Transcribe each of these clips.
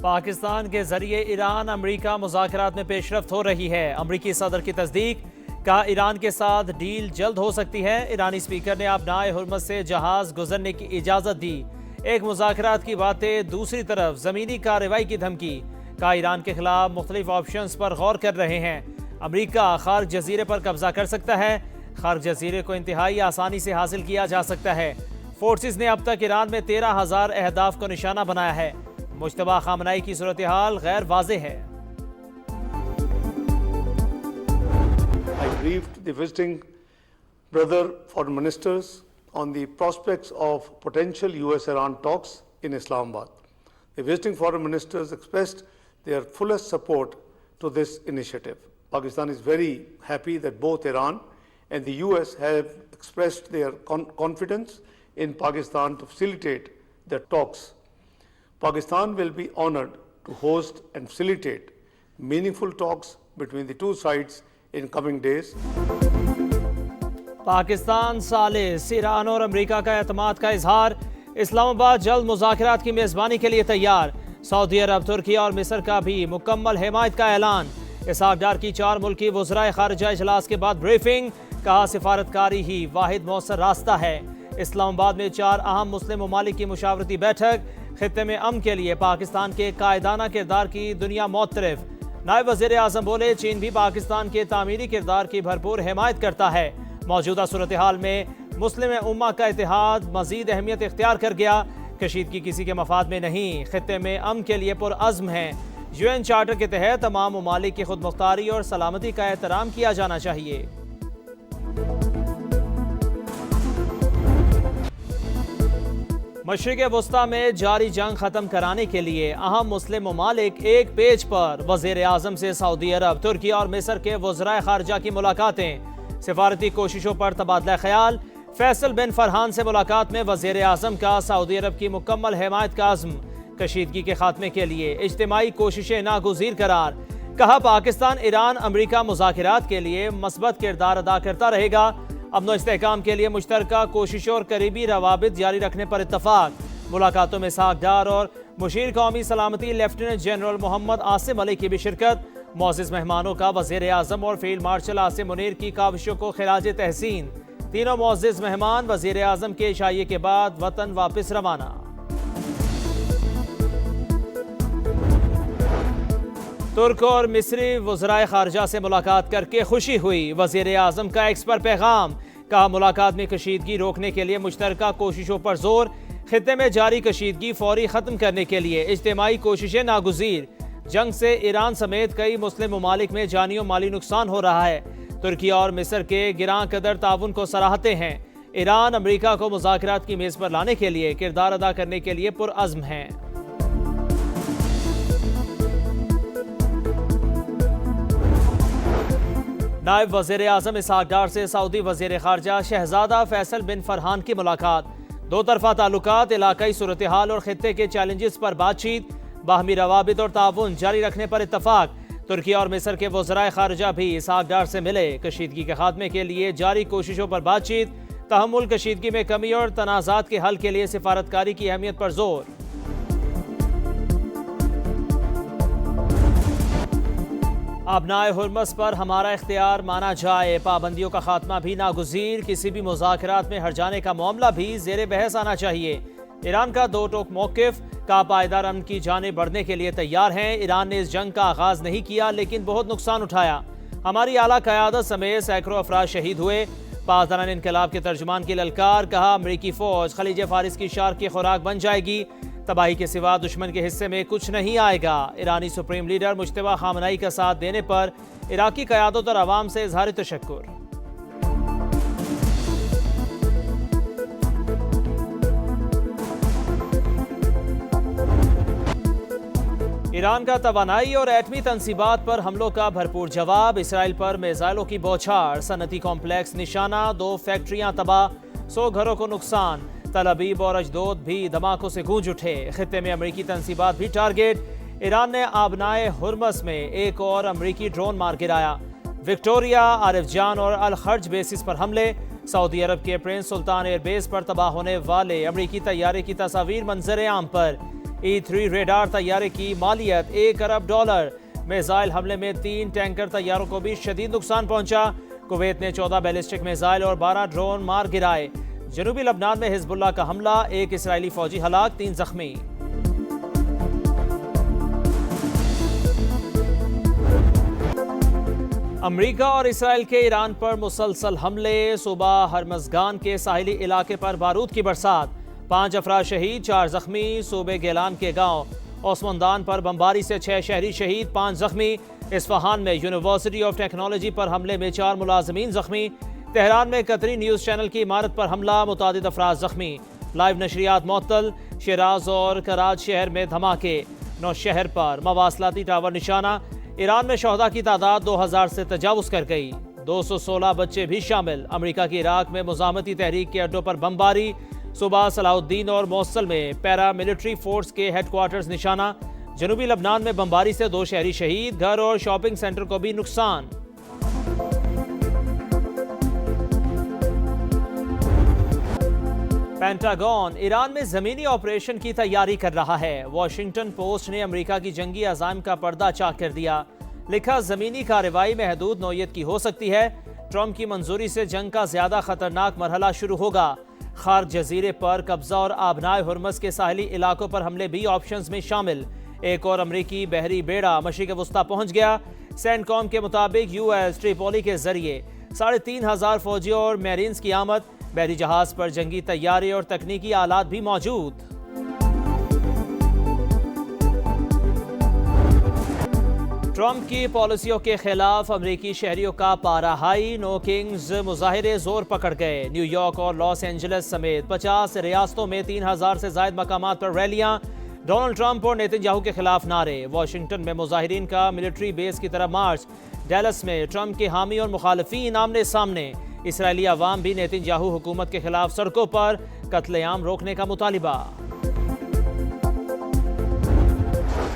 पाकिस्तान के जरिए ईरान अमरीका मुज़ाकरात में पेशरफ्त हो रही है। अमरीकी सदर की तस्दीक, कहा ईरान के साथ डील जल्द हो सकती है। ईरानी स्पीकर ने आबनाए हुर्मस से जहाज गुजरने की इजाज़त दी। एक मुज़ाकरात की बातें, दूसरी तरफ ज़मीनी कार्रवाई की धमकी। कहा ईरान के खिलाफ मुख्तलिफ ऑप्शंस पर गौर कर रहे हैं। अमरीका खार्क जजीरे पर कब्जा कर सकता है। खार्क जजीरे को इंतहाई आसानी से हासिल किया जा सकता है। फोर्सेस ने अब तक ईरान में 13,000 अहदाफ को निशाना बनाया है। मुश्तबा खामनाई की सूरत हाल गैर वाज़े है। I briefed the visiting brother foreign ministers on the prospects of potential US-Iran talks in Islamabad. The visiting foreign ministers expressed their fullest support to this initiative. Pakistan is very happy that both Iran and the US have expressed their confidence in Pakistan to facilitate the talks. Pakistan will be honored to host and facilitate meaningful talks between the two sides in coming days. Pakistan सालिस, Iran और America का एतमाद का इजहार। इस्लामाबाद जल्द मुज़ाकरात की मेज़बानी के लिए तैयार। सऊदी अरब, तुर्की और मिस्र का भी मुकम्मल हिमायत का ऐलान। इसहाक डार की 4 मुल्की वज़राए ख़ारिजा इजलास के बाद ब्रीफिंग, कहा सिफारतकारी ही वाहिद मौसर रास्ता है। इस्लामाबाद में 4 अहम मुस्लिम ममालिक की मुशावरती बैठक। खित्ते में अमन के लिए पाकिस्तान के कायदाना किरदार की दुनिया मोतरफ। नायब वज़ीर आज़म बोले, चीन भी पाकिस्तान के तामीरी किरदार की भरपूर हिमायत करता है। मौजूदा सूरत हाल में मुस्लिम उम्मा का इत्तेहाद मज़ीद अहमियत इख्तियार कर गया। कशीदगी किसी के मफाद में नहीं, खित्ते में अमन के लिए पुरअज़्म है। UN चार्टर के तहत तमाम ममालिक की खुद मुख्तारी और सलामती का एहतराम किया जाना चाहिए। मशरिक़ वस्ता में जारी जंग ख़त्म कराने के लिए अहम मुस्लिम ममालिक एक पेज पर। वज़ीर आज़म से सऊदी अरब, तुर्की और मिस्र के वज़राए ख़ारिजा की मुलाकातें। सिफारती कोशिशों पर तबादला ख्याल। फैसल बिन फरहान से मुलाकात में वज़ीर आज़म का सऊदी अरब की मुकम्मल हिमायत का अज़्म। कशीदगी के खात्मे के लिए इज्तिमाई कोशिशें नागुज़ीर करार। कहा पाकिस्तान ईरान अमरीका मुज़ाकरात के लिए मस्बत किरदार अदा करता रहेगा। अमन इस्तेहकाम के लिए मुश्तरका कोशिशों और करीबी रवाबित जारी रखने पर इत्तफाक। मुलाकातों में इसहाक डार और मुशीर कौमी सलामती लेफ्टिनेंट जनरल मोहम्मद आसिम अली की भी शिरकत। मोअज़्ज़िज़ मेहमानों का वज़ीर आज़म और फील्ड मार्शल आसिम मुनीर की काविशों को खिराज तहसीन। तीनों मोअज़्ज़िज़ मेहमान वज़ीर आज़म के इशाइये के बाद वतन वापस रवाना। तुर्क और मिस्री वज़राए ख़ारिजा से मुलाकात करके खुशी हुई। वज़ीर आज़म का एक्स पर पैगाम, कहा मुलाकात में कशीदगी रोकने के लिए मुश्तरका कोशिशों पर जोर। खित्ते में जारी कशीदगी फौरी ख़त्म करने के लिए इज्तिमाई कोशिशें नागुज़ीर। जंग से ईरान समेत कई मुस्लिम ममालिक में जानी और माली नुकसान हो रहा है। तुर्की और मिस्र के गिरां कदर ताउन को सराहते हैं। ईरान अमरीका को मुज़ाकरात की मेज़ पर लाने के लिए किरदार अदा करने के लिए पुरअज़्म हैं। नायब वज़ीर आज़म इसहाक डार से सऊदी वज़ीर ख़ारिजा शहज़ादा फैसल बिन फरहान की मुलाकात। दो तरफ़ा ताल्लुकात, इलाकाई सूरत हाल और खित्ते के चैलेंजेस पर बातचीत। बाहमी रवाबित और ताउन जारी रखने पर इत्तफाक। तुर्की और मिस्र के वज़राए ख़ारिजा भी इसहाक डार से मिले। कशीदगी के खात्मे के लिए जारी कोशिशों पर बातचीत। तहम्मुल कशीदगी में कमी और तनाज़ात के हल के लिए सिफारतकारी की अहमियत पर जोर। आबनाए हुर्मस पर हमारा इख्तियार माना जाए। पाबंदियों का खात्मा भी नागुज़ीर। किसी भी मुज़ाकरात में हट जाने का मामला भी ज़ेरे बहस आना चाहिए। ईरान का दो टोक मौक़िफ़, का पायदार अमन की जाने बढ़ने के लिए तैयार हैं। ईरान ने इस जंग का आगाज़ नहीं किया लेकिन बहुत नुकसान उठाया। हमारी आला क़यादत समेत सैकड़ों अफराद शहीद हुए। पासदारान इनकलाब के तर्जुमान की ललकार, कहा अमरीकी फ़ौज खलीज फ़ारिस की शार्क की खुराक बन जाएगी। तबाही के सिवा दुश्मन के हिस्से में कुछ नहीं आएगा। ईरानी सुप्रीम लीडर मुश्तबा खामनाई का साथ देने पर इराकी क़यादत और अवाम से इज़हार तशक्कुर। ईरान का तवानाई और एटमी तनसीबात पर हमलों का भरपूर जवाब। इसराइल पर मिसाइलों की बौछार। सनती कॉम्प्लेक्स निशाना, 2 फैक्ट्रियां तबाह, 100 घरों को नुकसान। तल अबीब और अजदोद भी धमाकों से गूंज उठे। खित्ते में अमरीकी तनसीबात भी टारगेट। ईरान ने आबनाए हुर्मस में एक और अमरीकी ड्रोन मार गिराया। विक्टोरिया, आरिफ जान और अल खर्ज बेसिस पर हमले। सऊदी अरब के प्रिंस सुल्तान एयरबेस पर तबाह होने वाले अमरीकी तैयारे की तस्वीर मंजर आम पर। E3 रेडार तैयारे की मालियत $1 अरब। मिसाइल हमले में 3 टैंकर तैयारों को भी शदीद नुकसान पहुंचा। कुवैत ने 14 बैलिस्टिक मिसाइल और 12 ड्रोन मार गिराए। जनूबी लबनान में हिजबुल्लाह का हमला, 1 इसराइली फौजी हलाक, 3 जख्मी। अमरीका और इसराइल के ईरान पर मुसलसल हमले, सुबह हरमजगान के साहिली इलाके पर बारूद की बरसात, 5 अफराद शहीद, 4 जख्मी। सूबे गेलान के गांव ओस्मंदान पर बमबारी से 6 शहरी शहीद, 5 जख्मी। इस्फहान में यूनिवर्सिटी ऑफ टेक्नोलॉजी पर हमले में 4 मुलाजमीन जख्मी। तेहरान में कतरी न्यूज़ चैनल की इमारत पर हमला, मुतादिद अफराद जख्मी। लाइव नशरियात मुअत्तल। शिराज और कराच शहर में धमाके, 9 शहर पर मवासलाती टावर निशाना। ईरान में शहदा की तादाद 2000 से तजावुज कर गई, 216 बच्चे भी शामिल। अमरीका की इराक में मुजामती तहरीक के अड्डों पर बमबारी। सुबह सलाउद्दीन और मौसल में पैरा मिलिट्री फोर्स के हेडक्वार्टर्स निशाना। जनूबी लबनान में बमबारी से 2 शहरी शहीद, घर और शॉपिंग सेंटर को भी नुकसान। पेंटागन ईरान में जमीनी ऑपरेशन की तैयारी कर रहा है। वॉशिंगटन पोस्ट ने अमेरिका की जंगी अज़ाइम का पर्दा चाक कर दिया। लिखा, जमीनी कार्रवाई महदूद नौयत की हो सकती है। ट्रंप की मंजूरी से जंग का ज्यादा खतरनाक मरहला शुरू होगा। खार जजीरे पर कब्जा और आबनाए हुर्मस के साहली इलाकों पर हमले भी ऑप्शंस में शामिल। एक और अमरीकी बहरी बेड़ा मशरिक़ वस्ता पहुंच गया। सेंटकॉम के मुताबिक यूएस ट्रिपोली के जरिए 3500 फौजियों और मैरीन्स की आमद। बहरी जहाज पर जंगी तैयारी और तकनीकी आलात भी मौजूद। ट्रंप की पॉलिसियों के खिलाफ अमरीकी शहरियों का पारा हाई, नो किंग्स मुजाहिरे जोर पकड़ गए। न्यूयॉर्क और लॉस एंजलिस समेत 50 रियासतों में 3000 से ज्यादा मकामात पर रैलियां। डोनाल्ड ट्रंप और नेतन्याहू के खिलाफ नारे। वॉशिंगटन में मुजाहिरीन का मिलिट्री बेस की तरफ मार्च। डैलस में ट्रंप के हामी और मुखालफीन आमने सामने। इसराइली अवाम भी नेतन्याहू हुकूमत के खिलाफ सड़कों पर, कत्लेआम रोकने का मुतालिबा।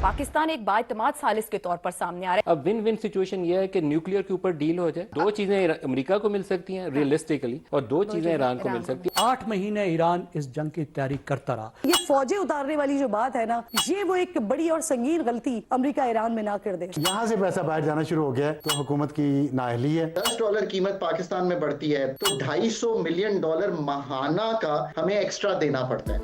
पाकिस्तान एक बाइतमाद सालिस के तौर पर सामने आ रहा है। अब विन विन सिचुएशन ये है कि न्यूक्लियर के ऊपर डील हो जाए। 2 चीजें अमेरिका को मिल सकती हैं रियलिस्टिकली, और 2 चीजें ईरान को मिल सकती हैं। 8 महीने ईरान इस जंग की तैयारी करता रहा। ये फौजें उतारने वाली जो बात है ना, ये वो एक बड़ी और संगीन गलती अमेरिका ईरान में ना कर दे। यहाँ से पैसा बाहर जाना शुरू हो गया है तो हुकूमत की नाअहली है। $10 कीमत पाकिस्तान में बढ़ती है तो $250 मिलियन माहाना का हमें एक्स्ट्रा देना पड़ता है।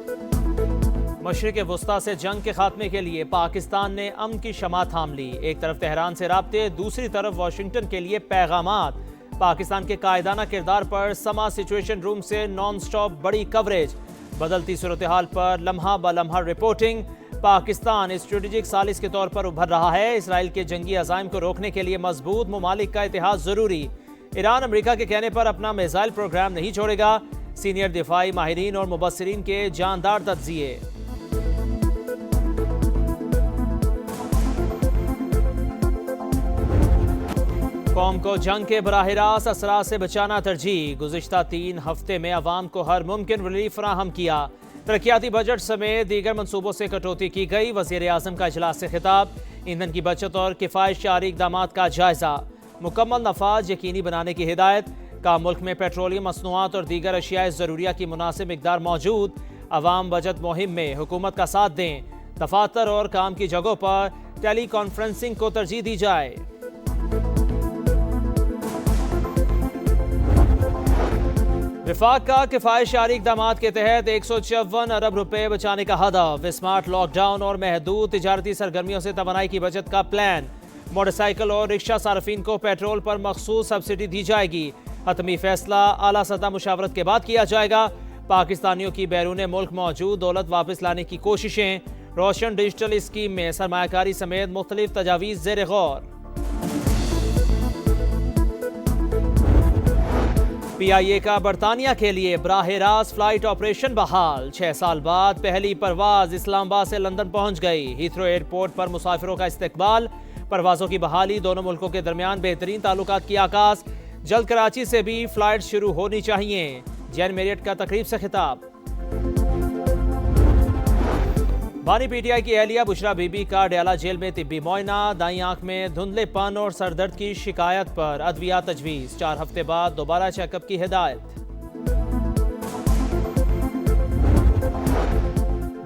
मशरिक़ वस्ता से जंग के खात्मे के लिए पाकिस्तान ने अमन की शमा थाम ली। एक तरफ तेहरान से राब्ते, दूसरी तरफ वाशिंगटन के लिए पैगामात। पाकिस्तान के कायदाना किरदार पर समा सिचुएशन रूम से नॉन स्टॉप बड़ी कवरेज। बदलती सूरत हाल पर लम्हा ब लम्हा रिपोर्टिंग। पाकिस्तान स्ट्रेटेजिक सालिस के तौर पर उभर रहा है। इसराइल के जंगी अज़ाइम को रोकने के लिए मजबूत मुमालिक का इतिहाद जरूरी। ईरान अमेरिका के कहने पर अपना मिसाइल प्रोग्राम नहीं छोड़ेगा। सीनियर दिफाई माहिरीन और मुबस्सिरीन के जानदार तज्जिए। कौम को जंग के बराह रास्त असरा से बचाना तरजीह। गुज़िश्ता 3 हफ्ते में अवाम को हर मुमकिन रिलीफ फराहम किया। तरक्याती बजट समेत दीगर मनसूबों से कटौती की गई। वज़ीर आज़म का इजलास से खिताब। ईंधन की बचत और किफ़ायतशारी इक़दाम का जायजा। मुकम्मल नफाज यकीनी बनाने की हिदायत। का मुल्क में पेट्रोलियम मसनूआत और दीगर अशियाए ज़रूरिया की मुनासिब मिक़दार मौजूद। अवाम बजट मुहिम में हुकूमत का साथ दें। दफातर और काम की जगहों पर टेली कॉन्फ्रेंसिंग को तरजीह दी जाए। विफाक का किफ़ायतशारी इक़दाम के तहत 154 अरब रुपए बचाने का हदफ। स्मार्ट लॉकडाउन और महदूद तिजारती सरगर्मियों से तवानाई की बचत का प्लान। मोटरसाइकिल और रिक्शा सार्फिन को पेट्रोल पर मखसूस सब्सिडी दी जाएगी। हतमी फैसला आला सतह मुशावरत के बाद किया जाएगा। पाकिस्तानियों की बैरून मुल्क मौजूद दौलत वापस लाने की कोशिशें। रोशन डिजिटल स्कीम में सरमायाकारी समेत मुख्तलिफ तजावीज़ ज़ेर गौर। PIA का बरतानिया के लिए बराह रास्त फ्लाइट ऑपरेशन बहाल। 6 साल बाद पहली परवाज इस्लामाबाद से लंदन पहुंच गई। हीथ्रो एयरपोर्ट पर मुसाफिरों का इस्तकबाल। परवाजों की बहाली, दोनों मुल्कों के दरमियान बेहतरीन ताल्लुकात की आगाज। जल्द कराची से भी फ्लाइट शुरू होनी चाहिए। जैन मेरियट का तकरीब से खिताब। बानी PTI की एहलिया बुशरा बीबी का डयाला जेल में तिब्बी मुआयना। दाईं आंख में धुंधलेपन और सरदर्द की शिकायत पर अद्विया तजवीज़। 4 हफ्ते बाद दोबारा चेकअप की हिदायत।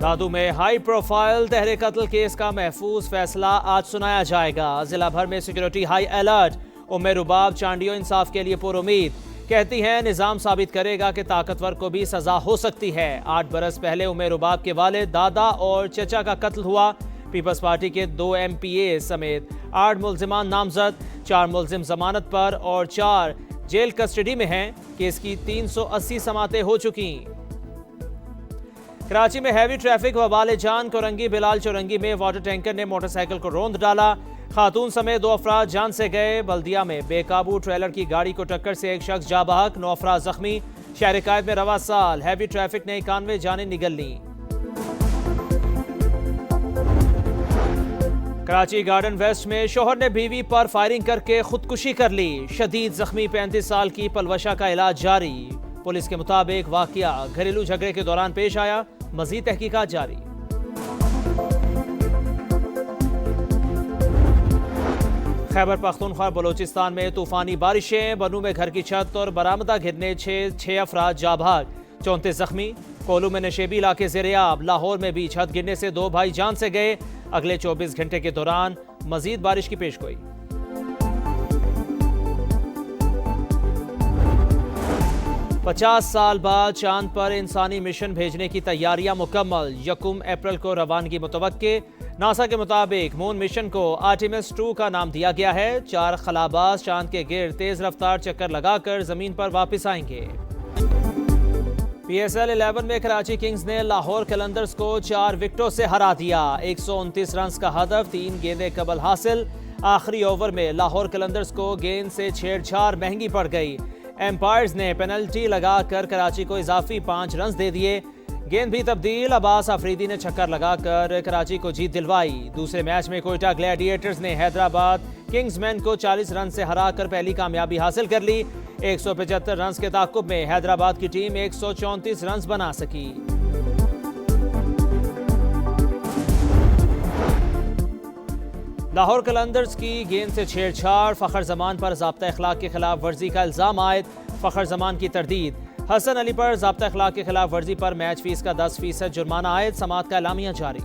दादू में हाई प्रोफाइल तहरे कत्ल केस का महफूज फैसला आज सुनाया जाएगा। जिला भर में सिक्योरिटी हाई अलर्ट। उम्मे रुबाब चांडियो इंसाफ के लिए पुरुमीद, कहती हैं निजाम साबित करेगा कि ताकतवर को भी सजा हो सकती है। 8 बरस पहले उम्मे रुबाब के वालिद, दादा और चचा का कत्ल हुआ। पीपल्स पार्टी के 2 MPA समेत 8 मुल्जिमान नामजद, 4 मुल्जिम जमानत पर और 4 जेल कस्टडी में हैं। केस की 380 समातें हो चुकी। कराची में हैवी ट्रैफिक वबाले जान। कोरंगी बिलाल चौरंगी में वाटर टैंकर ने मोटरसाइकिल को रौंद डाला। खातून समेत 2 अफराद जान से गए। बल्दिया में बेकाबू ट्रेलर की गाड़ी को टक्कर से एक शख्स जा बहक, 9 अफराद जख्मी। शहर कायद में रवा साल हैवी ट्रैफिक ने 91 जानें निगल ली। कराची गार्डन वेस्ट में शोहर ने बीवी पर फायरिंग करके खुदकुशी कर ली। शदीद जख्मी 35 साल की पलवशा का इलाज जारी। पुलिस के मुताबिक वाकया घरेलू झगड़े के दौरान पेश आया। मजीद तहकीकात जारी। खैबर पख्तूनख्वा बलोचिस्तान में तूफानी बारिशें। बनू में घर की छत और बरामदा गिरने 6 अफराद जा भाग, 34 जख्मी। कोलू में नशेबी इलाके ज़ेरियाब। लाहौर में भी छत गिरने से 2 भाई जान से गए। अगले 24 घंटे के दौरान मजीद बारिश की पेशगोई। पचास साल बाद चांद पर इंसानी मिशन भेजने की तैयारियां मुकम्मल। 1 अप्रैल को रवानगी मुतवक्के। नासा के मुताबिक मून मिशन को आर्टेमिस 2 का नाम दिया गया है। 4 खलाबाज चांद के गिर्द तेज रफ्तार चक्कर लगाकर जमीन पर वापस आएंगे। PSL 11 में कराची किंग्स ने लाहौर कलंदर्स को 4 विकेटों से हरा दिया। 129 रन का हदफ, 3 गेंदें कबल हासिल। आखिरी ओवर में लाहौर कलंदर्स को गेंद से छेड़छाड़ महंगी पड़ गई। एम्पायर्स ने पेनल्टी लगाकर कराची को इजाफी 5 रन दे दिए। गेंद भी तब्दील। अब्बास अफरीदी ने छक्कर लगाकर कराची को जीत दिलवाई। दूसरे मैच में कोयटा ग्लैडिएटर्स ने हैदराबाद किंग्समैन को 40 रन से हराकर पहली कामयाबी हासिल कर ली। 175 रन के ताक़ुब में हैदराबाद की टीम 134 रन बना सकी। लाहौर कलंदर्स की गेंद से छेड़छाड़। फ़खर जमान पर ज़ाब्ता अखलाक के खिलाफ वर्जी का इल्ज़ाम आयद। फ़खर जमान की तरदीद। हसन अली पर ज़ाब्ता अखलाक के खिलाफ वर्जी पर मैच फीस का 10% जुर्माना आयद। समाअत का एलामिया जारी।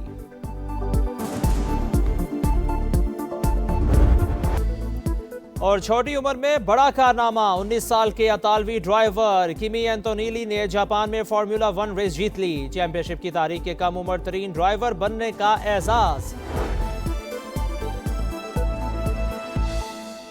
और छोटी उम्र में बड़ा कारनामा। 19 साल के अतालवी ड्राइवर किमी एंटोनीली ने जापान में फार्मूला 1 रेस जीत ली। चैंपियनशिप की तारीख के कम उम्र तरीन ड्राइवर बनने का एजाज।